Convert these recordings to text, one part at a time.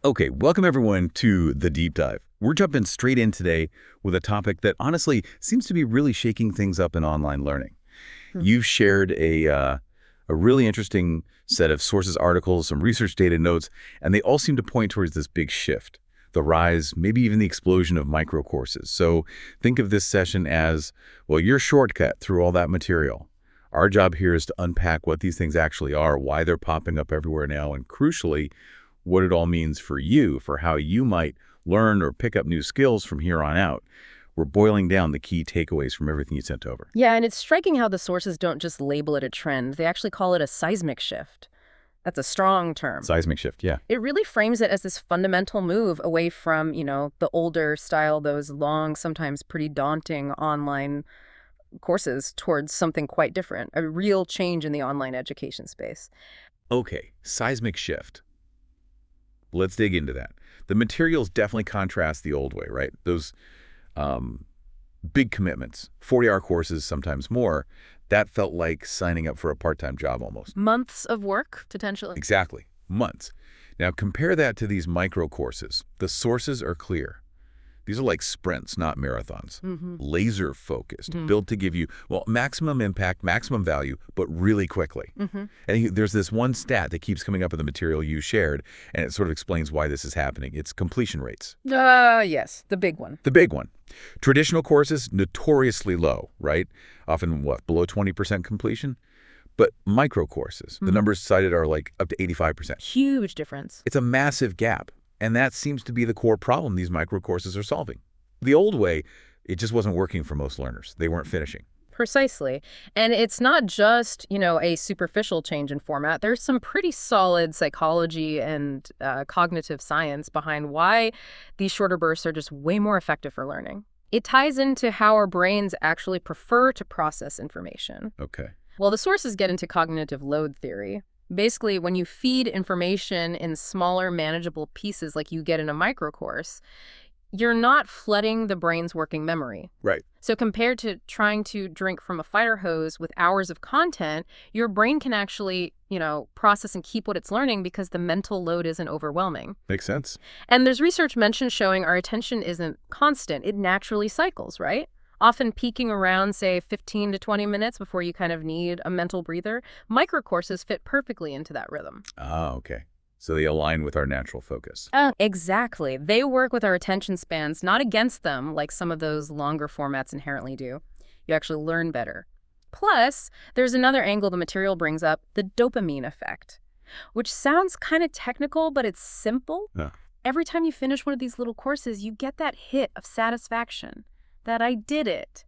Okay, welcome everyone to The Deep Dive. We're jumping straight in today with a topic that honestly seems to be really shaking things up in online learning. Hmm. You've shared a really interesting set of sources, articles, some research data notes, and they all seem to point towards this big shift, the rise, maybe even the explosion of microcourses. So think of this session as, well, your shortcut through all that material. Our job here is to unpack what these things actually are, why they're popping up everywhere now, and crucially, what it all means for you, for how you might learn or pick up new skills from here on out. We're boiling down the key takeaways from everything you sent over. Yeah, and it's striking how the sources don't just label it a trend. They actually call it a seismic shift. That's a strong term. Seismic shift, yeah. It really frames it as this fundamental move away from, the older style, those long, sometimes pretty daunting online courses towards something quite different, a real change in the online education space. Okay, seismic shift. Let's dig into that. The materials definitely contrast the old way, right? Those big commitments, 40-hour courses, sometimes more, that felt like signing up for a part-time job almost. Months of work, potentially. Exactly, months. Now compare that to these micro courses. The sources are clear. These are like sprints, not marathons. Laser focused, built to give you, well, maximum impact, maximum value, but really quickly. And there's this one stat that keeps coming up in the material you shared, and it sort of explains why this is happening. It's completion rates. Yes, the big one. The big one. Traditional courses, notoriously low, right? Often, what, below 20% completion? But micro courses, the numbers cited are like up to 85%. Huge difference. It's a massive gap. And that seems to be the core problem these micro courses are solving. The old way, it just wasn't working for most learners. They weren't finishing. Precisely. And it's not just, a superficial change in format. There's some pretty solid psychology and cognitive science behind why these shorter bursts are just way more effective for learning. It ties into how our brains actually prefer to process information. Okay. Well, the sources get into cognitive load theory. Basically, when you feed information in smaller, manageable pieces like you get in a microcourse, you're not flooding the brain's working memory. Right. So compared to trying to drink from a fire hose with hours of content, your brain can actually, process and keep what it's learning because the mental load isn't overwhelming. Makes sense. And there's research mentioned showing our attention isn't constant. It naturally cycles, right? Often peaking around, say, 15 to 20 minutes before you kind of need a mental breather. Microcourses fit perfectly into that rhythm. Ah, okay. So they align with our natural focus. Exactly. They work with our attention spans, not against them, like some of those longer formats inherently do. You actually learn better. Plus, there's another angle the material brings up, the dopamine effect, which sounds kind of technical, but it's simple. Yeah. Every time you finish one of these little courses, you get that hit of satisfaction. That I did it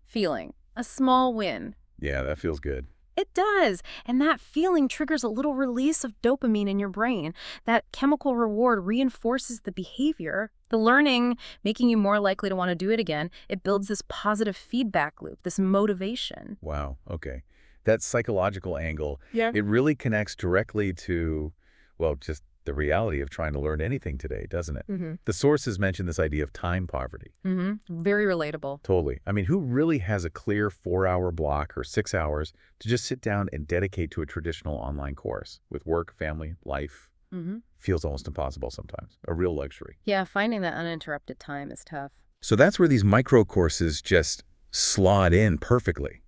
feeling, a small win. Yeah, that feels good. It does. And that feeling triggers a little release of dopamine in your brain. That chemical reward reinforces the behavior, the learning, making you more likely to want to do it again. It builds this positive feedback loop, this motivation. Wow, okay. That psychological angle, Yeah. it really connects directly to, well, just the reality of trying to learn anything today, doesn't it? The sources mention this idea of time poverty. Very relatable. Totally. I mean, who really has a clear 4-hour block or 6 hours to just sit down and dedicate to a traditional online course with work, family, life? Feels almost impossible sometimes. A real luxury. Yeah, finding that uninterrupted time is tough. So that's where these micro courses just slot in perfectly,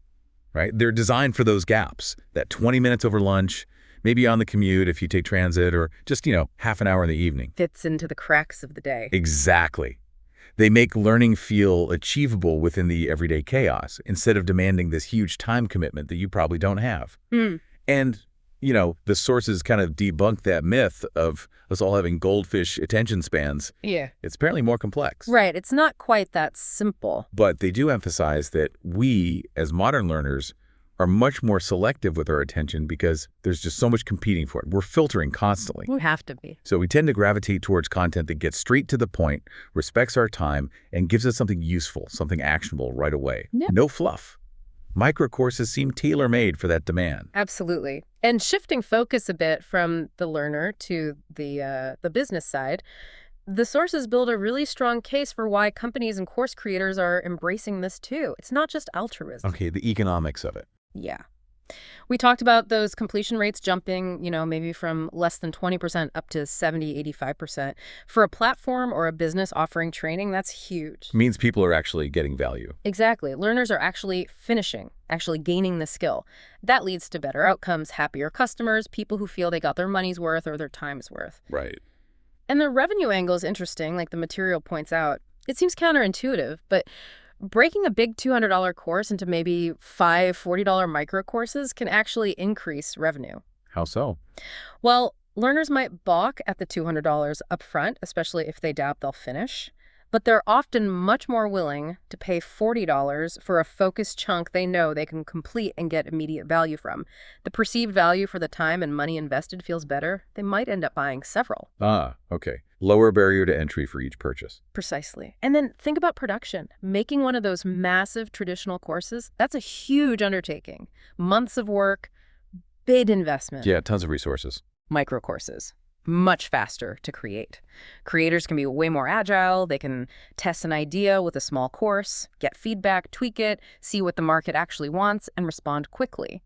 right? They're designed for those gaps, that 20 minutes over lunch, maybe on the commute if you take transit, or just, half an hour in the evening. Fits into the cracks of the day. Exactly. They make learning feel achievable within the everyday chaos instead of demanding this huge time commitment that you probably don't have. And, the sources kind of debunk that myth of us all having goldfish attention spans. Yeah. It's apparently more complex. Right. It's not quite that simple. But they do emphasize that we, as modern learners, are much more selective with our attention because there's just so much competing for it. We're filtering constantly. We have to be. So we tend to gravitate towards content that gets straight to the point, respects our time, and gives us something useful, something actionable right away. Yeah. No fluff. Micro courses seem tailor-made for that demand. Absolutely. And shifting focus a bit from the learner to the business side, the sources build a really strong case for why companies and course creators are embracing this too. It's not just altruism. Okay, the economics of it. Yeah. We talked about those completion rates jumping, maybe from less than 20% up to 70, 85%. For a platform or a business offering training, that's huge. Means people are actually getting value. Exactly. Learners are actually finishing, actually gaining the skill. That leads to better outcomes, happier customers, people who feel they got their money's worth or their time's worth. Right. And the revenue angle is interesting, like the material points out. It seems counterintuitive, but breaking a big $200 course into maybe 5 $40 micro courses can actually increase revenue. How so? Well, learners might balk at the $200 upfront, especially if they doubt they'll finish. But they're often much more willing to pay $40 for a focused chunk they know they can complete and get immediate value from. The perceived value for the time and money invested feels better. They might end up buying several. Ah, okay. Lower barrier to entry for each purchase. Precisely. And then think about production. Making one of those massive traditional courses, that's a huge undertaking. Months of work, big investment. Yeah, tons of resources. Micro courses. Much faster to create. Creators can be way more agile. They can test an idea with a small course, get feedback, tweak it, see what the market actually wants, and respond quickly.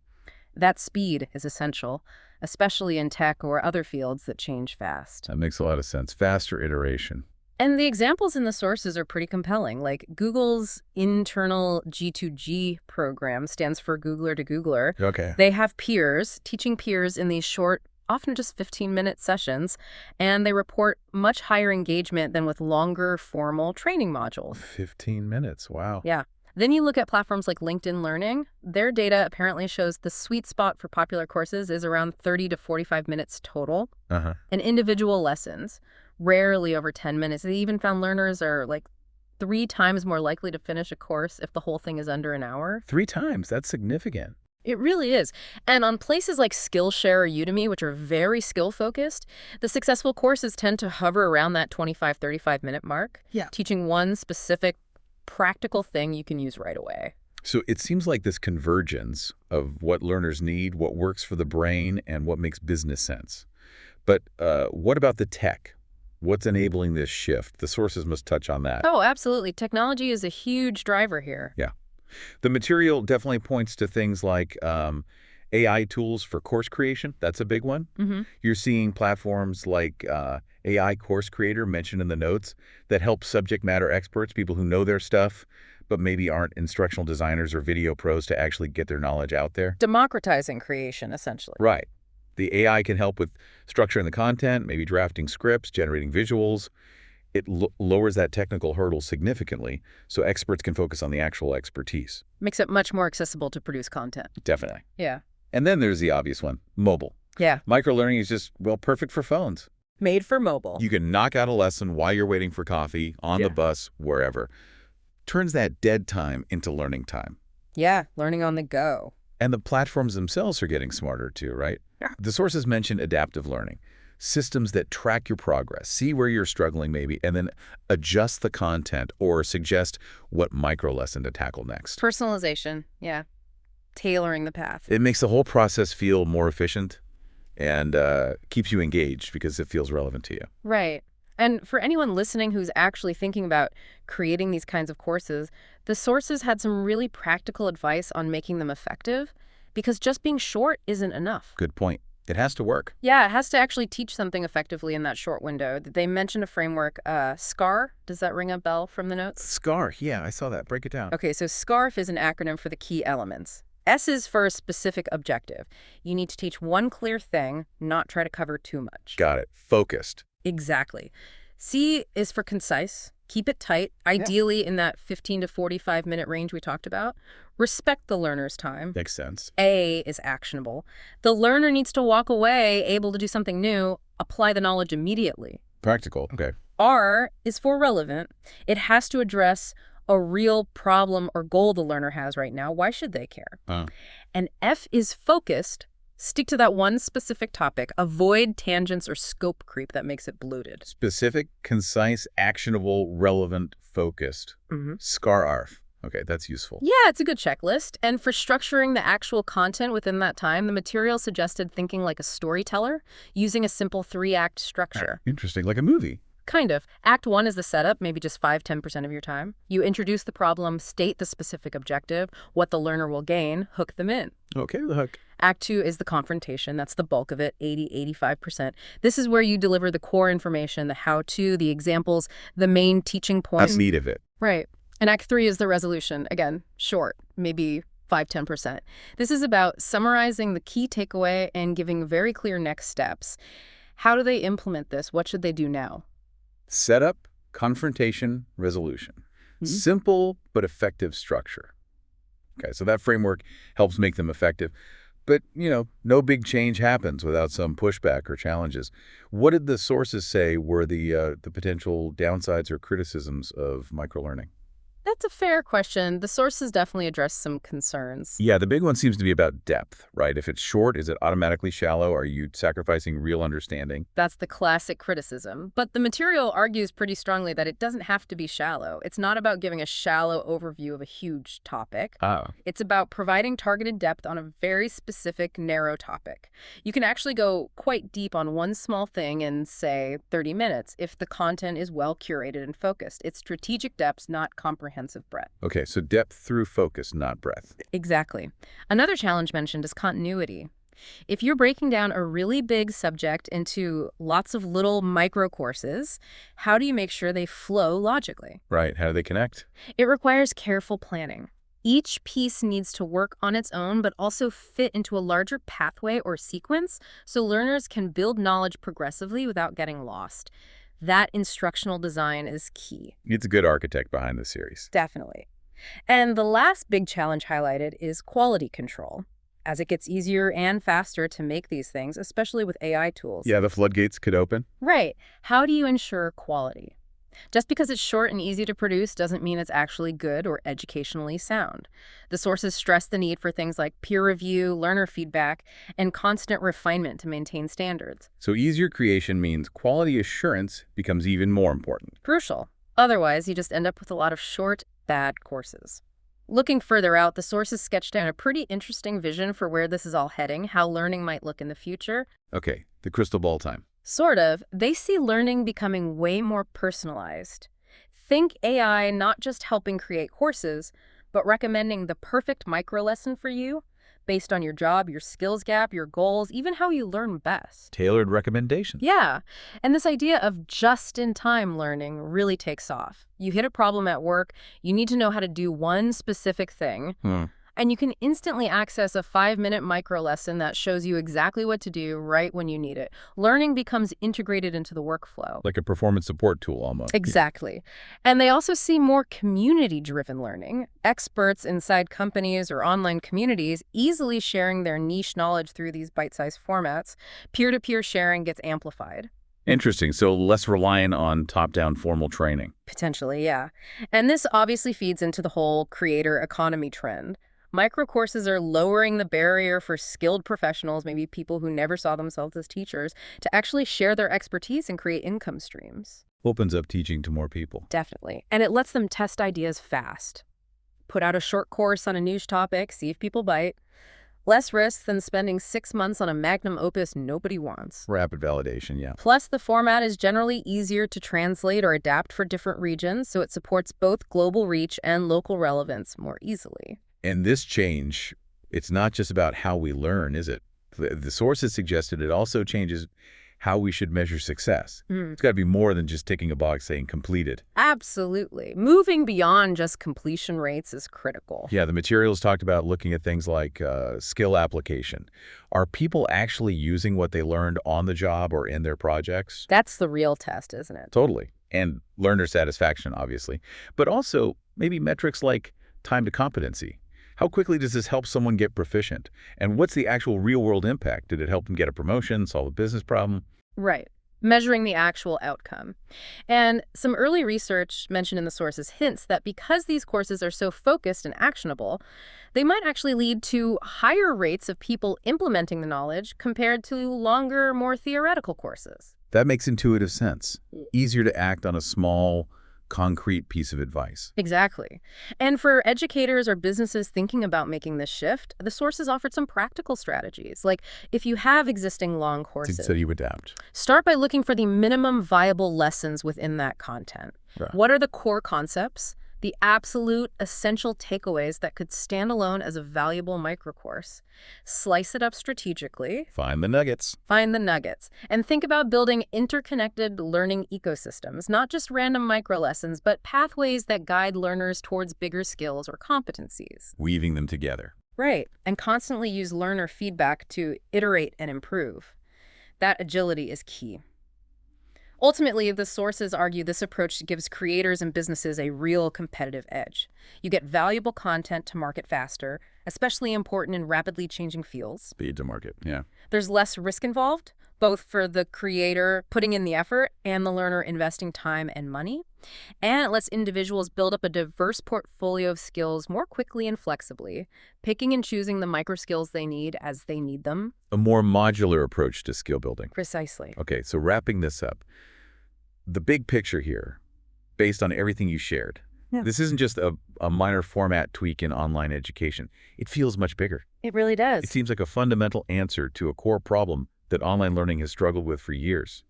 That speed is essential, especially in tech or other fields that change fast. That makes a lot of sense. Faster iteration. And the examples in the sources are pretty compelling. Like Google's internal G2G program stands for Googler to Googler. Okay. They have peers, teaching peers in these short, often just 15-minute sessions, and they report much higher engagement than with longer, formal training modules. 15 minutes. Wow. Yeah. Then you look at platforms like LinkedIn Learning. Their data apparently shows the sweet spot for popular courses is around 30 to 45 minutes total. Uh-huh. And individual lessons, rarely over 10 minutes. They even found learners are like 3 times more likely to finish a course if the whole thing is under an hour. 3 times? That's significant. It really is. And on places like Skillshare or Udemy, which are very skill-focused, the successful courses tend to hover around that 25, 35-minute mark, teaching one specific practical thing you can use right away. So it seems like this convergence of what learners need, what works for the brain, and what makes business sense. But what about the tech? What's enabling this shift? The sources must touch on that. Oh, absolutely. Technology is a huge driver here. Yeah. The material definitely points to things like AI tools for course creation. That's a big one. Mm-hmm. You're seeing platforms like AI Course Creator mentioned in the notes that help subject matter experts, people who know their stuff, but maybe aren't instructional designers or video pros to actually get their knowledge out there. Democratizing creation, essentially. Right. The AI can help with structuring the content, maybe drafting scripts, generating visuals. It lowers that technical hurdle significantly so experts can focus on the actual expertise. Makes it much more accessible to produce content. Definitely. Yeah. And then there's the obvious one, mobile. Yeah. Microlearning is just, well, perfect for phones. Made for mobile. You can knock out a lesson while you're waiting for coffee, on the bus, wherever. Turns that dead time into learning time. Yeah, learning on the go. And the platforms themselves are getting smarter too, right? Yeah. The sources mention adaptive learning. Systems that track your progress, see where you're struggling maybe, and then adjust the content or suggest what micro lesson to tackle next. Personalization, yeah. Tailoring the path. It makes the whole process feel more efficient and keeps you engaged because it feels relevant to you. Right. And for anyone listening who's actually thinking about creating these kinds of courses, the sources had some really practical advice on making them effective, because just being short isn't enough. Good point. It has to work. Yeah, it has to actually teach something effectively in that short window. They mentioned a framework, SCAR. Does that ring a bell from the notes? SCAR, yeah, I saw that. Break it down. Okay, so SCARF is an acronym for the key elements. S is for a specific objective. You need to teach one clear thing, not try to cover too much. Got it. Focused. Exactly. C is for concise. Keep it tight, ideally in that 15 to 45-minute range we talked about. Respect the learner's time. Makes sense. A is actionable. The learner needs to walk away able to do something new, apply the knowledge immediately. Practical. Okay. R is for relevant. It has to address a real problem or goal the learner has right now. Why should they care? And F is focused. Stick to that one specific topic. Avoid tangents or scope creep that makes it bloated. Specific, concise, actionable, relevant, focused. SCAR-ARF. Okay, that's useful. Yeah, it's a good checklist. And for structuring the actual content within that time, the material suggested thinking like a storyteller, using a simple 3-act structure. Interesting, like a movie. Kind of. Act 1 is the setup, maybe just 5–10% of your time. You introduce the problem, state the specific objective, what the learner will gain, hook them in. Okay, the hook. Act 2 is the confrontation. That's the bulk of it, 80–85%. This is where you deliver the core information, the how-to, the examples, the main teaching points. That's meat of it. Right. And Act 3 is the resolution. Again, short, maybe 5–10%. This is about summarizing the key takeaway and giving very clear next steps. How do they implement this? What should they do now? Setup, confrontation, resolution. Simple but effective structure. Okay, so that framework helps make them effective. But, no big change happens without some pushback or challenges. What did the sources say were the potential downsides or criticisms of microlearning? That's a fair question. The sources definitely address some concerns. Yeah, the big one seems to be about depth, right? If it's short, is it automatically shallow? Are you sacrificing real understanding? That's the classic criticism. But the material argues pretty strongly that it doesn't have to be shallow. It's not about giving a shallow overview of a huge topic. It's about providing targeted depth on a very specific, narrow topic. You can actually go quite deep on one small thing in, say, 30 minutes if the content is well curated and focused. It's strategic depth, not comprehensive breadth. Okay, so depth through focus, not breadth. Exactly. Another challenge mentioned is continuity. If you're breaking down a really big subject into lots of little micro courses, how do you make sure they flow logically? Right, how do they connect? It requires careful planning. Each piece needs to work on its own, but also fit into a larger pathway or sequence so learners can build knowledge progressively without getting lost. That instructional design is key. It's a good architect behind the series. Definitely. And the last big challenge highlighted is quality control. As it gets easier and faster to make these things, especially with AI tools. Yeah, the floodgates could open. Right. How do you ensure quality? Just because it's short and easy to produce doesn't mean it's actually good or educationally sound. The sources stress the need for things like peer review, learner feedback, and constant refinement to maintain standards. So easier creation means quality assurance becomes even more important. Crucial. Otherwise, you just end up with a lot of short, bad courses. Looking further out, the sources sketched out a pretty interesting vision for where this is all heading, how learning might look in the future. Okay, the crystal ball time. Sort of. They see learning becoming way more personalized. Think AI not just helping create courses, but recommending the perfect micro-lesson for you based on your job, your skills gap, your goals, even how you learn best. Tailored recommendations. Yeah. And this idea of just-in-time learning really takes off. You hit a problem at work, you need to know how to do one specific thing. And you can instantly access a 5-minute micro lesson that shows you exactly what to do right when you need it. Learning becomes integrated into the workflow. Like a performance support tool almost. Exactly. And they also see more community-driven learning. Experts inside companies or online communities easily sharing their niche knowledge through these bite-sized formats. Peer-to-peer sharing gets amplified. Interesting. So less reliant on top-down formal training. Potentially, yeah. And this obviously feeds into the whole creator economy trend. Micro courses are lowering the barrier for skilled professionals, maybe people who never saw themselves as teachers, to actually share their expertise and create income streams. Opens up teaching to more people. Definitely. And it lets them test ideas fast. Put out a short course on a niche topic, see if people bite. Less risk than spending 6 months on a magnum opus nobody wants. Rapid validation, yeah. Plus, the format is generally easier to translate or adapt for different regions, so it supports both global reach and local relevance more easily. And this change, it's not just about how we learn, is it? The sources suggested it also changes how we should measure success. It's got to be more than just ticking a box saying completed. Absolutely. Moving beyond just completion rates is critical. Yeah, the materials talked about looking at things like skill application. Are people actually using what they learned on the job or in their projects? That's the real test, isn't it? Totally. And learner satisfaction, obviously. But also maybe metrics like time to competency. How quickly does this help someone get proficient? And what's the actual real-world impact? Did it help them get a promotion, solve a business problem? Right. Measuring the actual outcome. And some early research mentioned in the sources hints that because these courses are so focused and actionable, they might actually lead to higher rates of people implementing the knowledge compared to longer, more theoretical courses. That makes intuitive sense. Easier to act on a small, concrete piece of advice. Exactly. And for educators or businesses thinking about making this shift, the sources offered some practical strategies. Like if you have existing long So courses, you adapt. start by looking for the minimum viable lessons within that content. Right. What are the core concepts, the absolute essential takeaways that could stand alone as a valuable microcourse? Slice it up strategically, Find the nuggets. find the nuggets, and think about building interconnected learning ecosystems, not just random micro lessons, but pathways that guide learners towards bigger skills or competencies. Weaving them together. Right, and constantly use learner feedback to iterate and improve. That agility is key. Ultimately, the sources argue this approach gives creators and businesses a real competitive edge. You get valuable content to market faster, especially important in rapidly changing fields. Speed to market. Yeah. There's less risk involved, both for the creator putting in the effort and the learner investing time and money. And it lets individuals build up a diverse portfolio of skills more quickly and flexibly, picking and choosing the micro skills they need as they need them. A more modular approach to skill building. Precisely. Okay, so wrapping this up, the big picture here, based on everything you shared, this isn't just a minor format tweak in online education. It feels much bigger. It really does. It seems like a fundamental answer to a core problem that online learning has struggled with for years.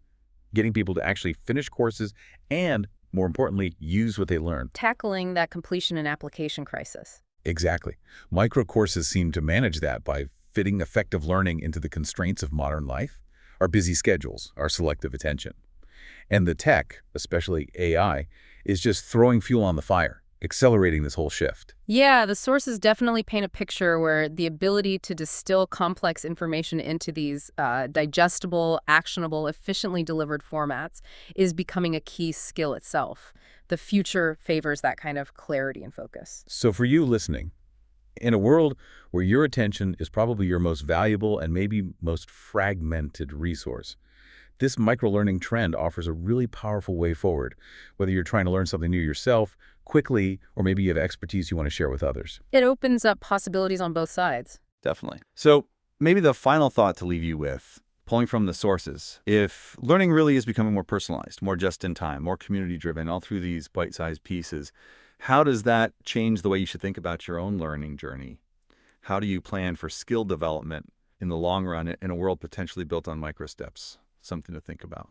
Getting people to actually finish courses and, more importantly, use what they learn. Tackling that completion and application crisis. Exactly. Micro courses seem to manage that by fitting effective learning into the constraints of modern life, our busy schedules, our selective attention. And the tech, especially AI, is just throwing fuel on the fire, accelerating this whole shift. Yeah, the sources definitely paint a picture where the ability to distill complex information into these digestible, actionable, efficiently delivered formats is becoming a key skill itself. The future favors that kind of clarity and focus. So for you listening, in a world where your attention is probably your most valuable and maybe most fragmented resource, this microlearning trend offers a really powerful way forward, whether you're trying to learn something new yourself, quickly, or maybe you have expertise you want to share with others. It opens up possibilities on both sides. Definitely. So maybe the final thought to leave you with, pulling from the sources, if learning really is becoming more personalized, more just-in-time, more community-driven, all through these bite-sized pieces, how does that change the way you should think about your own learning journey? How do you plan for skill development in the long run in a world potentially built on micro steps? Something to think about.